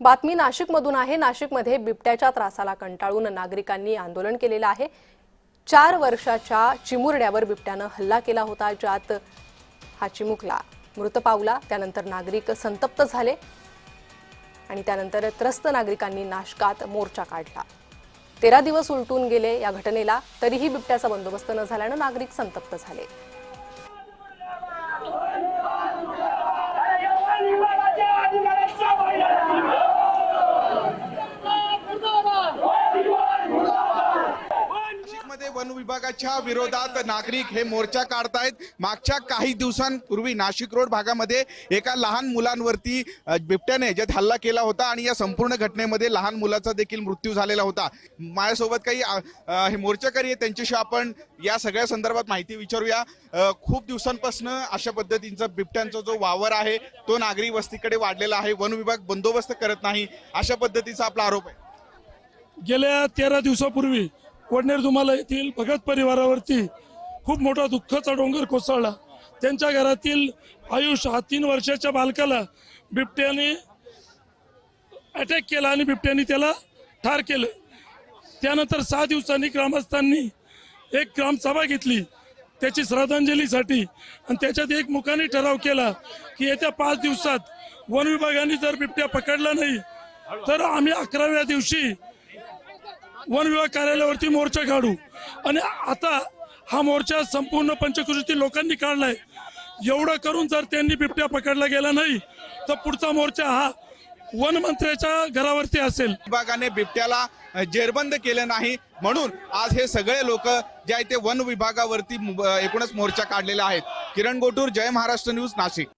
बातमी नाशिकमधून आहे। नाशिकमध्ये बिबट्याच्या त्रासाला कंटाळून नागरिकांनी आंदोलन केलेलं आहे। 4 वर्षाच्या चिमुरड्यावर बिबट्यानं हल्ला केला होता, ज्यात हा चिमुकला मृत पावला। त्यानंतर नागरिक संतप्त झाले आणि त्यानंतर त्रस्त नागरिकांनी नाशकात मोर्चा काढला। 13 दिवस उलटून गेले या घटनेला, तरीही बिबट्याचा बंदोबस्त न झाल्याने नागरिक संतप्त झाले। वन विभागाच्या विरोधात नागरिक हे मोर्चा काढतायत। मागच्या काही दिवसांपूर्वी नाशिक रोड भागामध्ये एका लहान मुलांवरती बिबट्याने ज्यात हल्ला केला होता आणि या संपूर्ण घटनेमध्ये लहान मुलाचा देखील मृत्यू झालेला होता। माझ्यासोबत काही हे मोर्चाकारी आहेत, त्यांच्याशी आपण या सगळ्या संदर्भात माहिती विचारूया। खूप दिवसांपासून अशा पद्धतीचा बिबट्यांचा जो वावर आहे तो नागरी वस्तीकडे वाढलेला आहे, वन विभाग बंदोबस्त करत नाही, अशा पद्धतीचा आपला आरोप आहे। गेल्या 13 दिवसापूर्वी वडनेर धुमाला येथील भगत परिवारावरती खूप मोठा दुःखाचा डोंगर कोसळला। त्यांच्या घरातील आयुष हा 3 वर्षाच्या बालकाला बिबट्याने अटॅक केला आणि बिबट्याने त्याला ठार केलं। त्यानंतर 6 दिवसांनी ग्रामस्थांनी एक ग्रामसभा घेतली त्याची श्रद्धांजलीसाठी आणि त्याच्यात एक मुखाने ठराव केला की येत्या 5 दिवसात वन विभागाने जर बिबट्या पकडला नाही तर आम्ही 11व्या दिवशी वन विभाग कार्यालयावरती मोर्चा काढू। आणि आता हा मोर्चा संपूर्ण पंचक्रोशीतील लोकांनी काढलाय। एवढं करून जर त्यांनी बिबट्या पकडला गेला नाही तर पुढचा मोर्चा हा वन मंत्र्याच्या घरावरती असेल। विभागाने बिबट्याला जेरबंद केलं नाही म्हणून आज हे सगळे लोक जे आहे ते वन विभागावरती एकूणच मोर्चा काढलेला आहेत। किरण गोटूर, जय महाराष्ट्र न्यूज, नाशिक।